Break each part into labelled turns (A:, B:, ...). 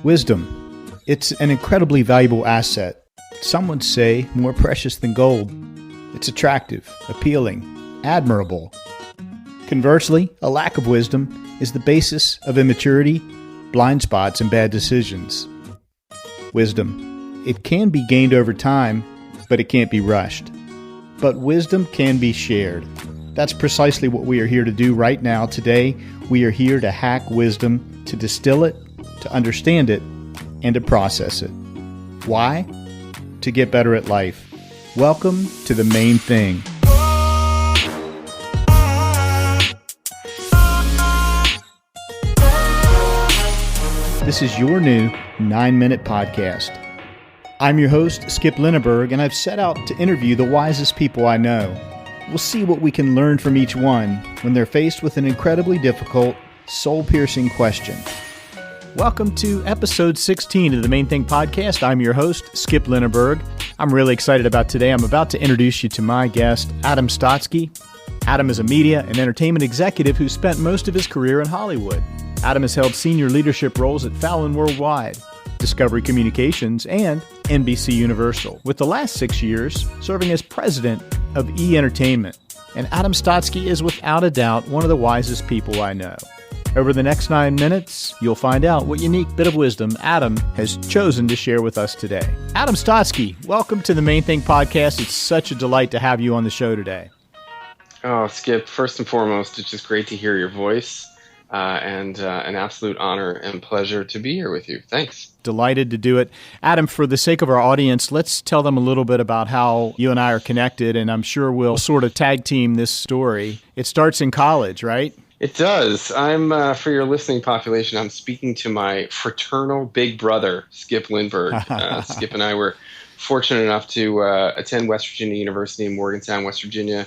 A: Wisdom. It's an incredibly valuable asset. Some would say more precious than gold. It's attractive, appealing, admirable. Conversely, a lack of wisdom is the basis of immaturity, blind spots, and bad decisions. Wisdom. It can be gained over time, but it can't be rushed. But wisdom can be shared. That's precisely what we are here to do right now. Today, we are here to hack wisdom, to distill it, to understand it, and to process it. Why? To get better at life. Welcome to The Main Thing. This is your new 9-minute podcast. I'm your host, Skip Linneberg, and I've set out to interview the wisest people I know. We'll see what we can learn from each one when they're faced with an incredibly difficult, soul-piercing question. Welcome to episode 16 of the Main Thing podcast. I'm your host, Skip Linneberg. I'm really excited about today. I'm about to introduce you to my guest, Adam Stotsky. Adam is a media and entertainment executive who spent most of his career in Hollywood. Adam has held senior leadership roles at Fallon Worldwide, Discovery Communications, and NBC Universal, with the last 6 years serving as president of E! Entertainment. And Adam Stotsky is without a doubt one of the wisest people I know. Over the next 9 minutes, you'll find out what unique bit of wisdom Adam has chosen to share with us today. Adam Stotsky, welcome to the Main Thing podcast. It's such a delight to have you on the show today.
B: Oh, Skip, first and foremost, it's just great to hear your voice. And an absolute honor and pleasure to be here with you. Thanks.
A: Delighted to do it. Adam, for the sake of our audience, let's tell them a little bit about how you and I are connected, and I'm sure we'll sort of tag team this story. It starts in college, right?
B: It does. For your listening population, I'm speaking to my fraternal big brother, Skip Lindbergh. Skip and I were fortunate enough to attend West Virginia University in Morgantown, West Virginia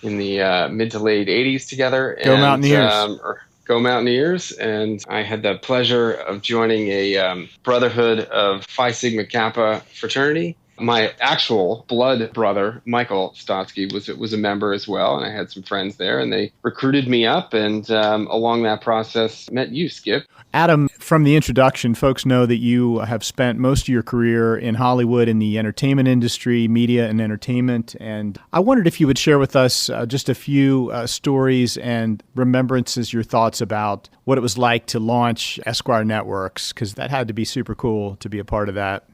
B: in the mid to late 80s together.
A: Go Mountaineers.
B: Go Mountaineers, and I had the pleasure of joining a Brotherhood of Phi Sigma Kappa fraternity. My actual blood brother, Michael Stotsky, was a member as well, and I had some friends there, and they recruited me up, and along that process, met you, Skip.
A: Adam, from the introduction, folks know that you have spent most of your career in Hollywood in the entertainment industry, media and entertainment, and I wondered if you would share with us just a few stories and remembrances, your thoughts about what it was like to launch Esquire Networks, because that had to be super cool to be a part of that.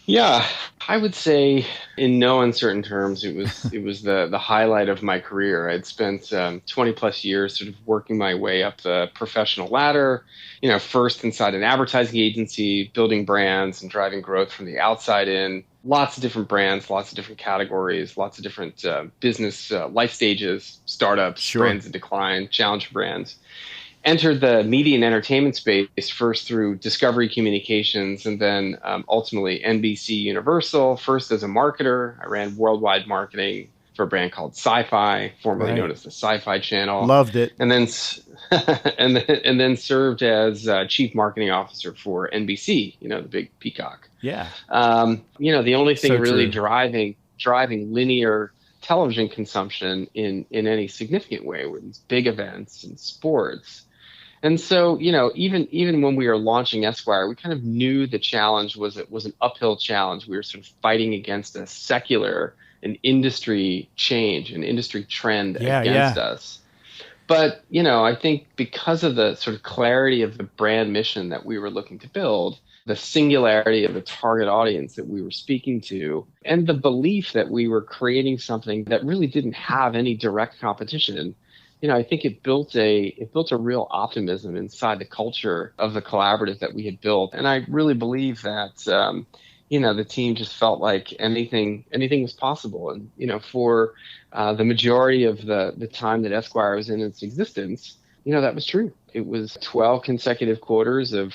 B: Yeah, I would say in no uncertain terms, it was the highlight of my career. I'd spent 20 plus years sort of working my way up the professional ladder, first inside an advertising agency, building brands and driving growth from the outside in. Lots of different brands, lots of different categories, lots of different business life stages, startups,
A: Sure.
B: Brands in decline, challenger brands. Entered the media and entertainment space first through Discovery Communications and then ultimately NBC Universal, first as a marketer. I ran worldwide marketing for a brand called Sci-Fi, formerly known as the Sci-Fi Channel.
A: Loved it.
B: And then and then served as chief marketing officer for NBC, the big peacock.
A: Yeah.
B: The only thing
A: So
B: really
A: true.
B: driving linear television consumption in any significant way were these big events and sports. And so, even when we were launching Esquire, we kind of knew the challenge was an uphill challenge. We were sort of fighting against a secular, an industry change, an industry trend against us. But, I think because of the sort of clarity of the brand mission that we were looking to build, the singularity of the target audience that we were speaking to, and the belief that we were creating something that really didn't have any direct competition, I think it built a real optimism inside the culture of the collaborative that we had built. And I really believe that, the team just felt like anything was possible. And, for the majority of the time that Esquire was in its existence, that was true. It was 12 consecutive quarters of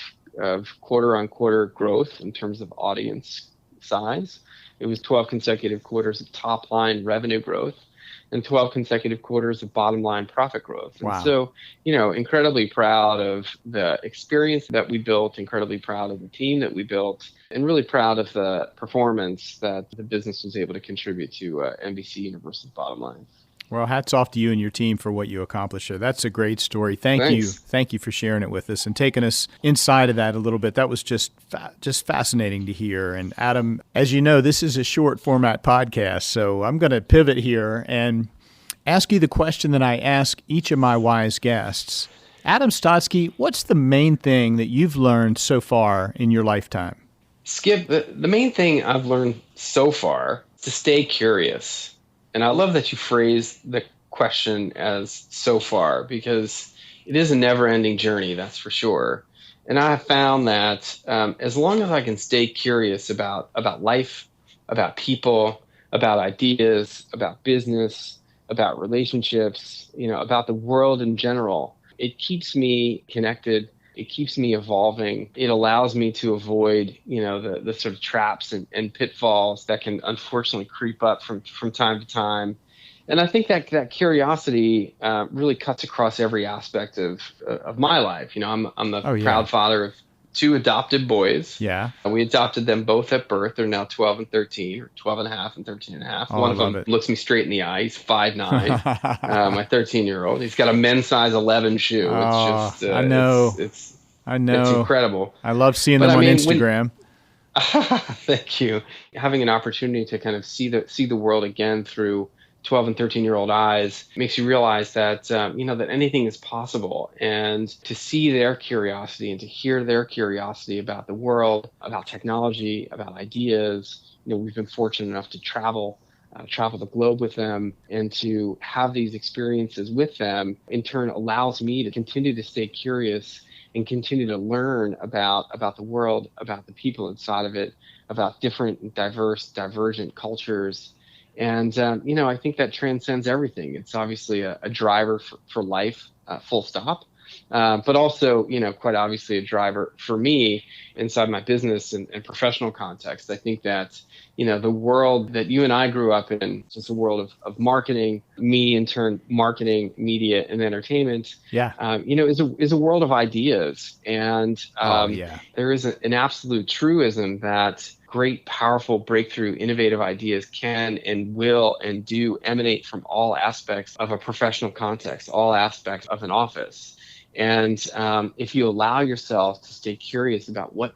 B: quarter-on-quarter growth in terms of audience size. It was 12 consecutive quarters of top-line revenue growth and 12 consecutive quarters of bottom-line profit growth.
A: Wow.
B: And so, incredibly proud of the experience that we built, incredibly proud of the team that we built, and really proud of the performance that the business was able to contribute to NBC Universal's bottom line.
A: Well, hats off to you and your team for what you accomplished there. That's a great story. Thank you.
B: Thanks.
A: Thank you for sharing it with us and taking us inside of that a little bit. That was just fascinating to hear. And Adam, as you know, this is a short format podcast, so I'm going to pivot here and ask you the question that I ask each of my wise guests. Adam Stotsky, what's the main thing that you've learned so far in your lifetime?
B: Skip, the main thing I've learned so far is to stay curious. And I love that you phrase the question as so far, because it is a never-ending journey, that's for sure. And I have found that as long as I can stay curious about life, about people, about ideas, about business, about relationships, about the world in general, it keeps me connected. It keeps me evolving. It allows me to avoid, the sort of traps and pitfalls that can unfortunately creep up from time to time. And I think that curiosity really cuts across every aspect of my life. I'm the proud father of 2 adopted boys.
A: Yeah.
B: We adopted them both at birth. They're now 12 and 13, or 12 and a half and 13 and a half. One of them looks me straight in the eye. He's 5'9", my 13-year-old. He's got a men's size 11 shoe. It's just,
A: I know. I know.
B: It's incredible.
A: I love seeing them on Instagram.
B: Thank you. Having an opportunity to kind of see the world again through 12 and 13-year-old eyes makes you realize that, that anything is possible. And to see their curiosity and to hear their curiosity about the world, about technology, about ideas. We've been fortunate enough to travel the globe with them, and to have these experiences with them in turn allows me to continue to stay curious and continue to learn about the world, about the people inside of it, about different, diverse, divergent cultures. And, I think that transcends everything. It's obviously a driver for life, full stop. But also, quite obviously a driver for me inside my business and professional context. I think that, the world that you and I grew up in, just a world of marketing, me in turn, marketing, media, and entertainment, is a world of ideas. And there is an absolute truism that great, powerful, breakthrough, innovative ideas can and will and do emanate from all aspects of a professional context, all aspects of an office. And if you allow yourself to stay curious about what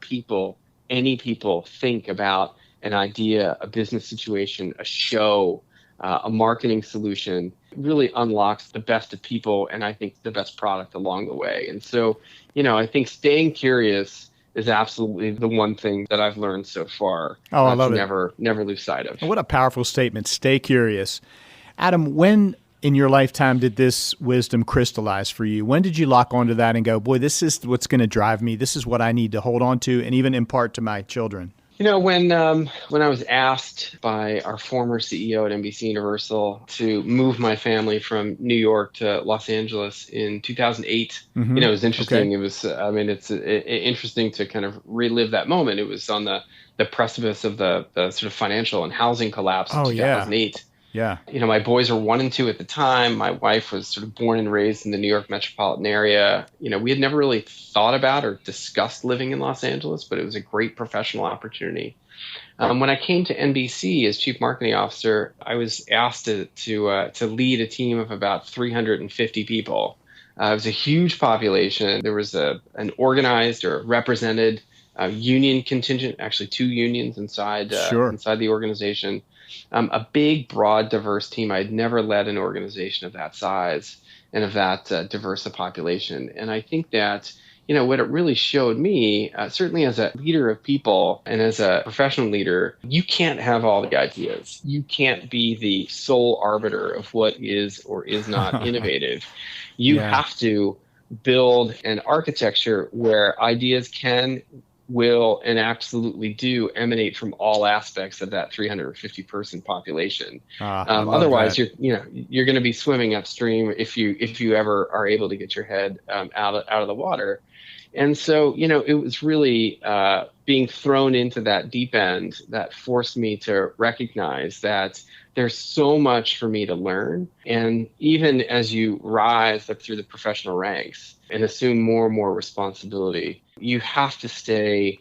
B: any people think about an idea, a business situation, a show, a marketing solution, it really unlocks the best of people, and I think the best product along the way. And so, I think staying curious is absolutely the one thing that I've learned so far.
A: I love it.
B: Never lose sight of.
A: What a powerful statement. Stay curious. Adam, when in your lifetime did this wisdom crystallize for you? When did you lock onto that and go, boy, this is what's going to drive me. This is what I need to hold on to and even impart to my children?
B: When I was asked by our former CEO at NBC Universal to move my family from New York to Los Angeles in 2008, it was interesting. Okay. It was, it's interesting to kind of relive that moment. It was on the precipice of the sort of financial and housing collapse in 2008.
A: Yeah.
B: My boys were 1 and 2 at the time. My wife was sort of born and raised in the New York metropolitan area. We had never really thought about or discussed living in Los Angeles, but it was a great professional opportunity. When I came to NBC as chief marketing officer, I was asked to lead a team of about 350 people. It was a huge population. There was an organized or represented union contingent, actually 2 unions inside the organization. A big, broad, diverse team. I'd never led an organization of that size and of that diverse a population. And I think that, what it really showed me, certainly as a leader of people and as a professional leader, you can't have all the ideas. You can't be the sole arbiter of what is or is not innovative. You have to build an architecture where ideas will and absolutely do emanate from all aspects of that 350 person population. Otherwise, you're going to be swimming upstream if you ever are able to get your head out of the water. And so, it was really being thrown into that deep end that forced me to recognize that there's so much for me to learn. And even as you rise up through the professional ranks and assume more and more responsibility, you have to stay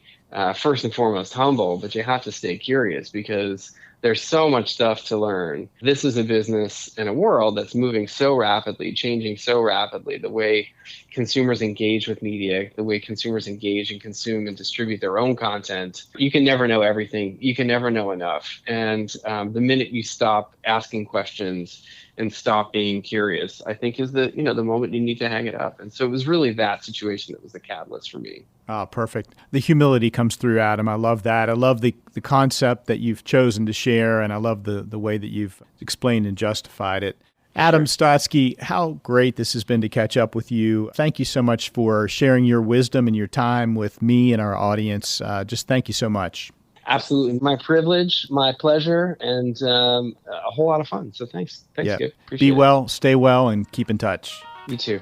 B: first and foremost humble, but you have to stay curious, because There's so much stuff to learn. This is a business and a world that's moving so rapidly, changing so rapidly. The way consumers engage with media, the way consumers engage and consume and distribute their own content. You can never know everything. You can never know enough. And the minute you stop asking questions and stop being curious, I think is the moment you need to hang it up. And so it was really that situation that was the catalyst for me.
A: Oh, perfect. The humility comes through, Adam. I love that. I love the concept that you've chosen to share, and I love the way that you've explained and justified it. Adam Stotsky, how great this has been to catch up with you. Thank you so much for sharing your wisdom and your time with me and our audience. Just thank you so much.
B: Absolutely. My privilege, my pleasure, and a whole lot of fun. So thanks. Thanks, Skip. Appreciate it.
A: Be well, stay well, and keep in touch.
B: You too.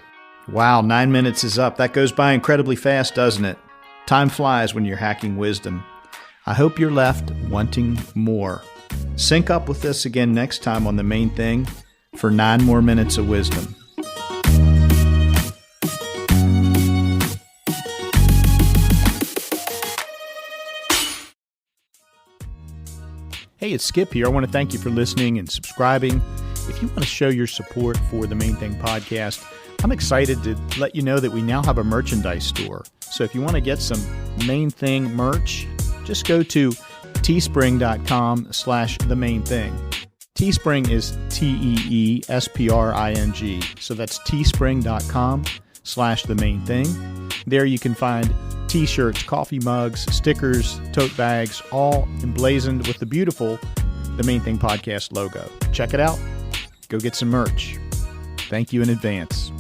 A: Wow, 9 minutes is up. That goes by incredibly fast, doesn't it? Time flies when you're hacking wisdom. I hope you're left wanting more. Sync up with us again next time on The Main Thing for 9 more minutes of wisdom. Hey, it's Skip here. I want to thank you for listening and subscribing. If you want to show your support for The Main Thing podcast, I'm excited to let you know that we now have a merchandise store. So if you want to get some Main Thing merch, just go to teespring.com/themainthing. Teespring is TEESPRING. So that's teespring.com/themainthing. There you can find t-shirts, coffee mugs, stickers, tote bags, all emblazoned with the beautiful The Main Thing podcast logo. Check it out. Go get some merch. Thank you in advance.